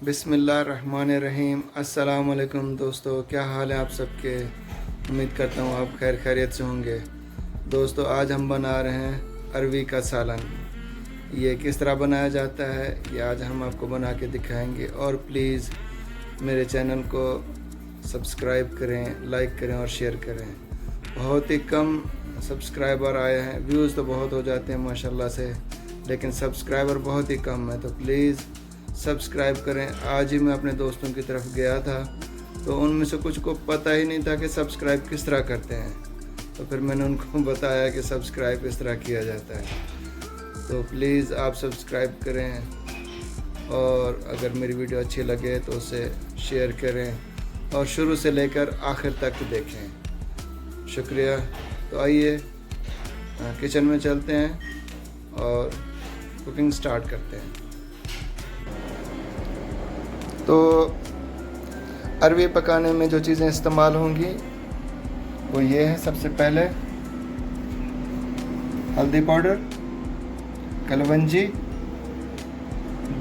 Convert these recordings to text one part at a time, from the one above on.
बिस्मिल्लाहिर्रहमानिर्रहीम। अस्सलाम वालेकुम दोस्तों, क्या हाल है आप सबके। उम्मीद करता हूँ आप खैर खैरियत से होंगे। दोस्तों आज हम बना रहे हैं अरवी का सालन। ये किस तरह बनाया जाता है ये आज हम आपको बना के दिखाएंगे। और प्लीज़ मेरे चैनल को सब्सक्राइब करें, लाइक करें और शेयर करें। बहुत ही कम सब्सक्राइबर आए हैं, व्यूज़ तो बहुत हो जाते हैं माशाल्लाह से, लेकिन सब्सक्राइबर बहुत ही कम है। तो प्लीज़ सब्सक्राइब करें। आज ही मैं अपने दोस्तों की तरफ गया था तो उनमें से कुछ को पता ही नहीं था कि सब्सक्राइब किस तरह करते हैं, तो फिर मैंने उनको बताया कि सब्सक्राइब किस तरह किया जाता है। तो प्लीज़ आप सब्सक्राइब करें और अगर मेरी वीडियो अच्छी लगे तो उसे शेयर करें और शुरू से लेकर आखिर तक देखें। शुक्रिया। तो आइए किचन में चलते हैं और कुकिंग स्टार्ट करते हैं। तो अरवी पकाने में जो चीज़ें इस्तेमाल होंगी वो ये है। सबसे पहले हल्दी पाउडर, कलवंजी,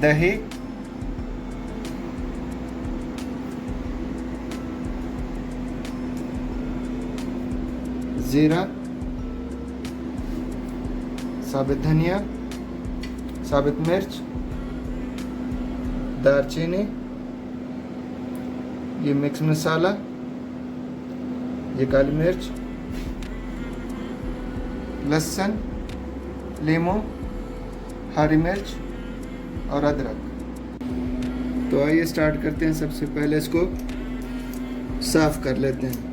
दही, ज़ीरा, साबित धनिया, साबित मिर्च, दालचीनी, ये मिक्स मसाला, ये काली मिर्च, लहसुन, लीमू, हरी मिर्च और अदरक। तो आइए स्टार्ट करते हैं। सबसे पहले इसको साफ़ कर लेते हैं।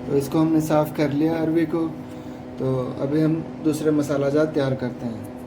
तो इसको हमने साफ़ कर लिया अरवी को। तो अभी हम दूसरे मसाला जात तैयार करते हैं।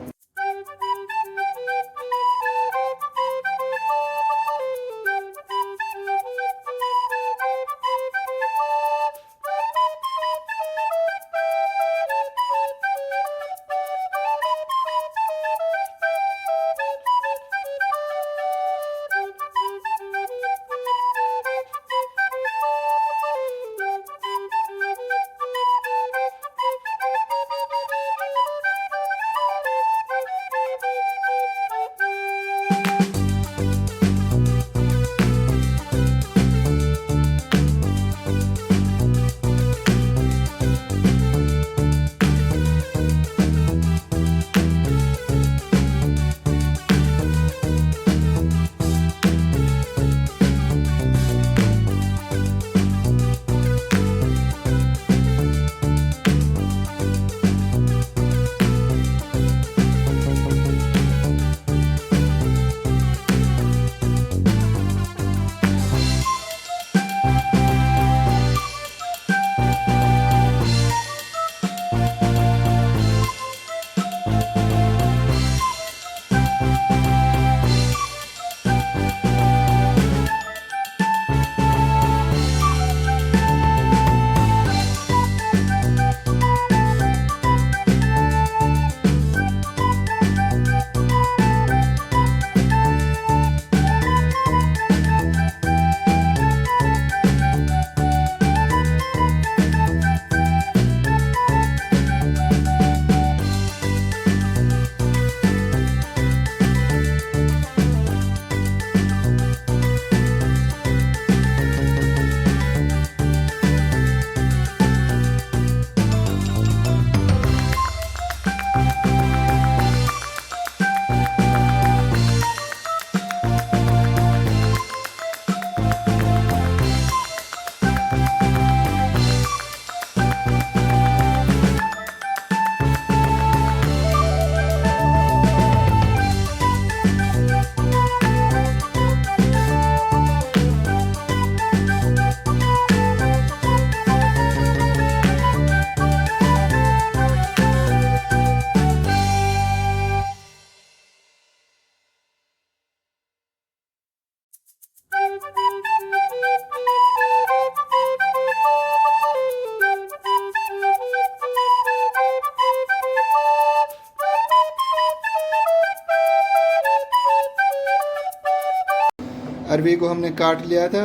अरवी को हमने काट लिया था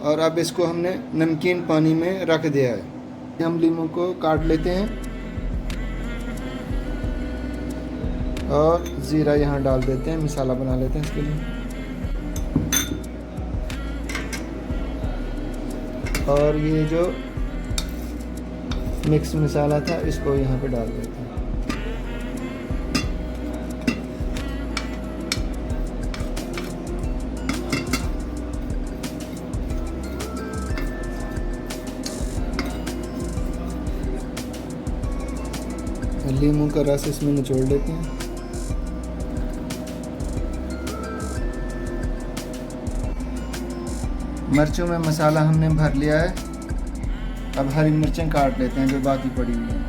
और अब इसको हमने नमकीन पानी में रख दिया है। हम लीमू को काट लेते हैं और ज़ीरा यहाँ डाल देते हैं, मसाला बना लेते हैं इसके लिए। और ये जो मिक्स मसाला था इसको यहाँ पे डाल देते हैं। लीमू का रस इसमें निचोड़ लेते हैं। मिर्चों में मसाला हमने भर लिया है। अब हरी मिर्चें काट लेते हैं जो बाकी पड़ी हुई हैं।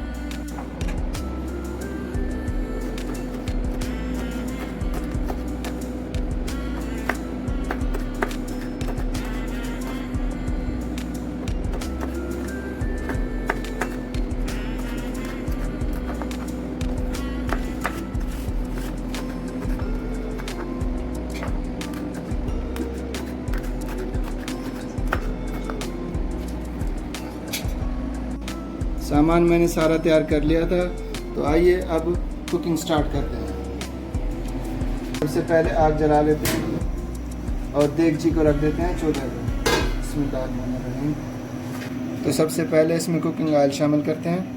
सामान मैंने सारा तैयार कर लिया था, तो आइए अब कुकिंग स्टार्ट करते हैं। सबसे पहले आग जला लेते हैं और देगची को रख देते हैं चूल्हे पर। इसमें तो सबसे पहले इसमें कुकिंग ऑयल शामिल करते हैं।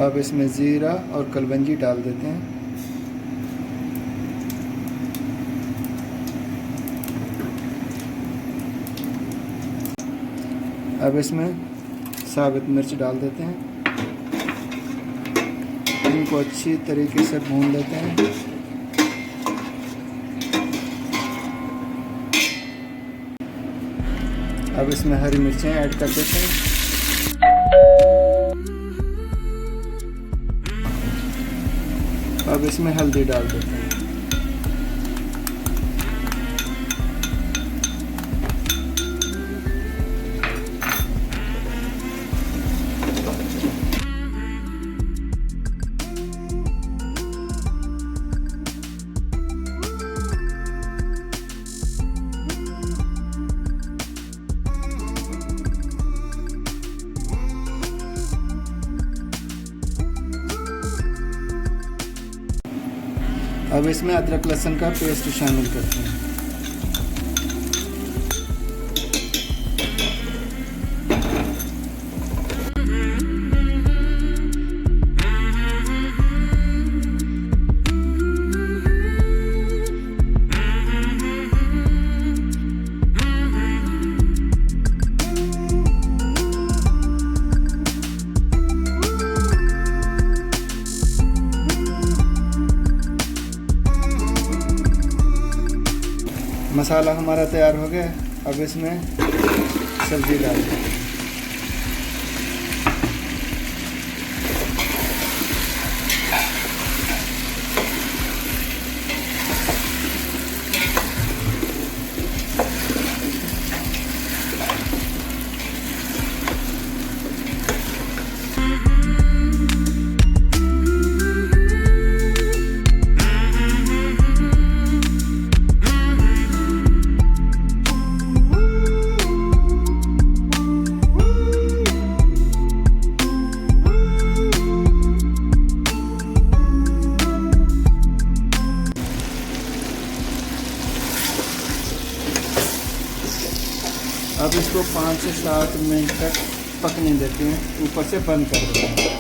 अब इसमें ज़ीरा और कलवंजी डाल देते हैं। अब इसमें साबुत मिर्च डाल देते हैं। इनको अच्छी तरीके से भून लेते हैं। अब इसमें हरी मिर्चें ऐड कर देते हैं। अब इसमें हल्दी डाल देते हैं। अब इसमें अदरक लहसुन का पेस्ट शामिल करते हैं। मसाला हमारा तैयार हो गया। अब इसमें सब्ज़ी डाल दें। अब इसको 5 से 7 मिनट तक पकने देते हैं। ऊपर से बंद कर देते हैं।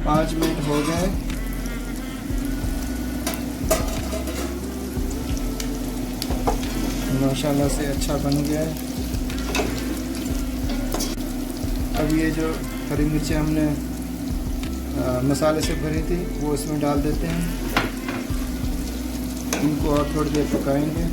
5 मिनट हो गए। माशाल्लाह से अच्छा बन गया है। अब ये जो हरी मिर्ची हमने मसाले से भरी थी वो इसमें डाल देते हैं। इनको और थोड़ी देर पकाएंगे।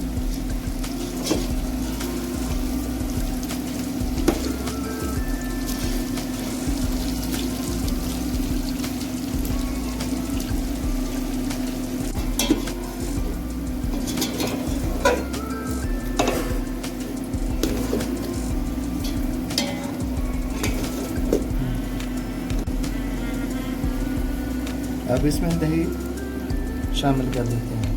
अब इसमें दही शामिल कर देते हैं।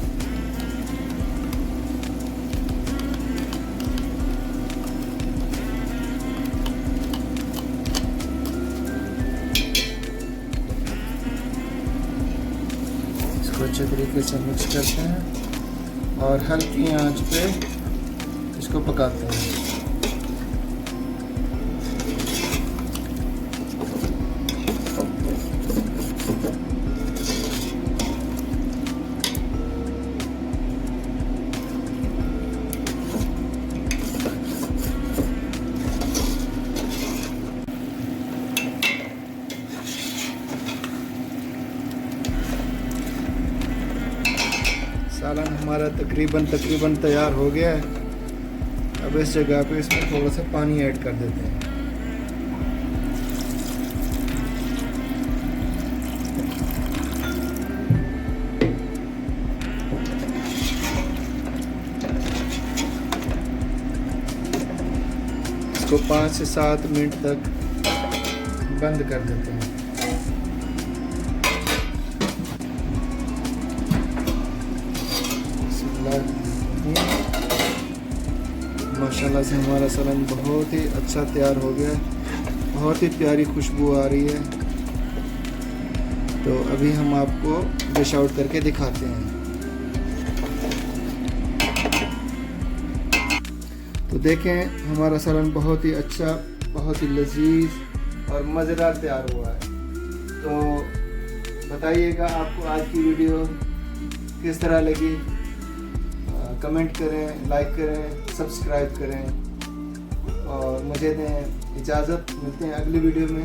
इसको अच्छे तरीके से मिक्स करते हैं और हल्की आंच पे इसको पकाते हैं। सालन हमारा तकरीबन तैयार हो गया है। अब इस जगह पे इसमें थोड़ा सा पानी ऐड कर देते हैं। इसको 5 से 7 मिनट तक बंद कर देते हैं। माशाल्लाह से हमारा सालन बहुत ही अच्छा तैयार हो गया है। बहुत ही प्यारी खुशबू आ रही है। तो अभी हम आपको डिश आउट करके दिखाते हैं। तो देखें हमारा सालन बहुत ही अच्छा, बहुत ही लजीज और मज़ेदार तैयार हुआ है। तो बताइएगा आपको आज की वीडियो किस तरह लगी। कमेंट करें, लाइक करें, सब्सक्राइब करें और मुझे दें इजाज़त। मिलते हैं अगली वीडियो में।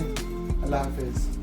अल्लाह हाफ़िज़।